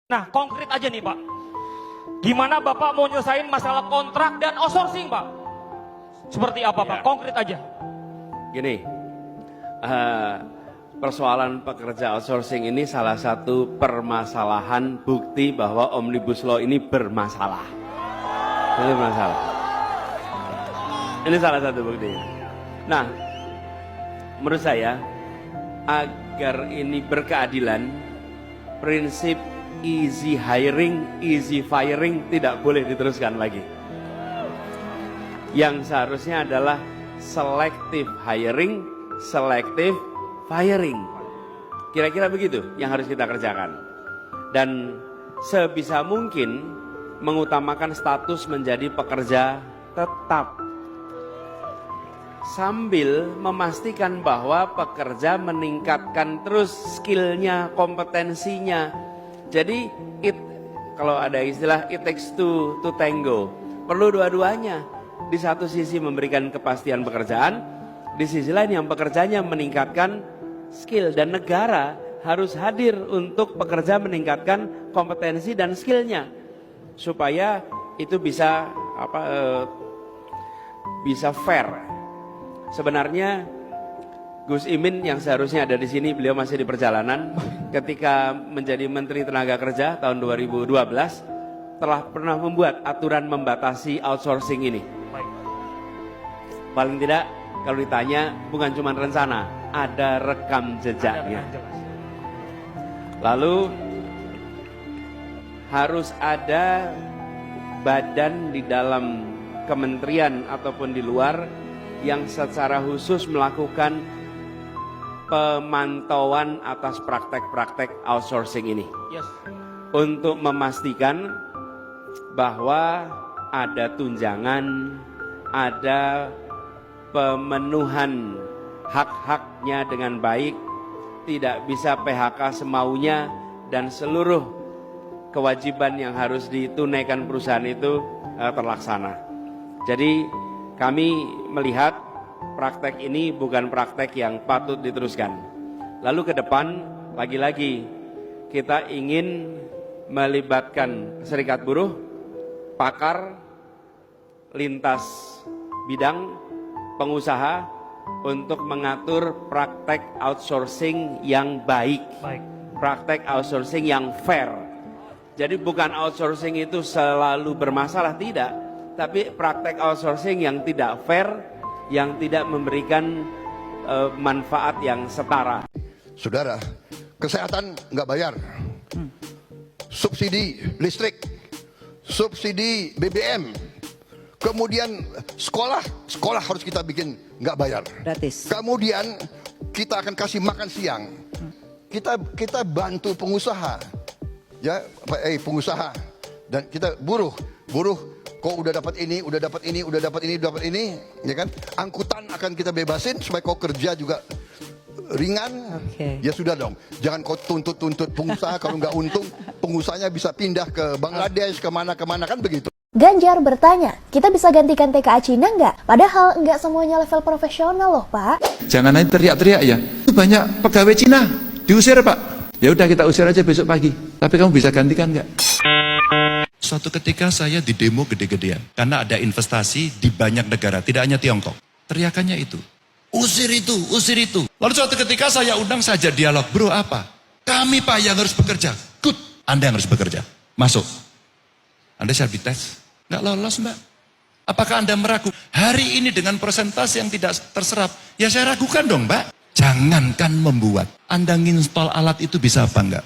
Nah, konkret aja nih Pak. Gimana Bapak mau nyelesain masalah kontrak dan outsourcing Pak? Seperti apa Pak? Konkret aja. Gini, persoalan pekerja outsourcing ini salah satu permasalahan bukti bahwa Omnibus Law ini bermasalah. Ini bermasalah. Ini salah satu buktinya. Nah, menurut saya agar ini berkeadilan, prinsip easy hiring, easy firing tidak boleh diteruskan lagi. Yang seharusnya adalah selective hiring, selective firing. Kira-kira begitu yang harus kita kerjakan. Dan sebisa mungkin mengutamakan status menjadi pekerja tetap, sambil memastikan bahwa pekerja meningkatkan terus skillnya, kompetensinya. Jadi kalau ada istilah it takes two to tango, perlu dua-duanya. Di satu sisi memberikan kepastian pekerjaan, di sisi lain yang pekerjanya meningkatkan skill, dan negara harus hadir untuk pekerja meningkatkan kompetensi dan skillnya supaya itu bisa bisa fair. Sebenarnya Gus Imin yang seharusnya ada di sini, beliau masih di perjalanan. Ketika menjadi Menteri Tenaga Kerja tahun 2012 telah pernah membuat aturan membatasi outsourcing ini. Paling tidak kalau ditanya bukan cuma rencana, ada rekam jejaknya. Lalu harus ada badan di dalam kementerian ataupun di luar yang secara khusus melakukan pemantauan atas praktek-praktek outsourcing ini. Yes. Untuk memastikan bahwa ada tunjangan, ada pemenuhan hak-haknya dengan baik, tidak bisa PHK semaunya, dan seluruh kewajiban yang harus ditunaikan perusahaan itu terlaksana. Jadi kami melihat praktek ini bukan praktek yang patut diteruskan. Lalu ke depan, lagi-lagi kita ingin melibatkan serikat buruh, pakar, lintas bidang, pengusaha untuk mengatur praktek outsourcing yang baik. Praktek outsourcing yang fair. Jadi bukan outsourcing itu selalu bermasalah, tidak. Tapi praktek outsourcing yang tidak fair, yang tidak memberikan manfaat yang setara. Saudara, kesehatan nggak bayar, subsidi listrik, subsidi BBM, kemudian sekolah harus kita bikin nggak bayar, gratis. Kemudian kita akan kasih makan siang, kita bantu pengusaha, ya, pengusaha, dan kita buruh. Kau udah dapat ini, udah dapat ini, ya kan? Angkutan akan kita bebasin supaya kau kerja juga ringan. Ya sudah dong, jangan kau tuntut pengusaha. Kalau nggak untung, pengusahanya bisa pindah ke Bangladesh, kemana kan begitu. Ganjar bertanya, kita bisa gantikan TKA Cina nggak? Padahal nggak semuanya level profesional loh Pak. Jangan aja teriak-teriak ya. Banyak pegawai Cina diusir Pak. Ya udah kita usir aja besok pagi. Tapi kamu bisa gantikan nggak? Suatu ketika saya di demo gede-gedean karena ada investasi di banyak negara, tidak hanya Tiongkok. Teriakannya itu, usir itu, usir itu. Lalu suatu ketika saya undang saja dialog, bro apa? Kami Pak yang harus bekerja. Good, Anda yang harus bekerja. Masuk. Anda saya dites, nggak lolos Mbak. Apakah Anda meragu? Hari ini dengan persentase yang tidak terserap, ya saya ragukan dong Mbak. Jangankan membuat, Anda nginstall alat itu bisa apa enggak?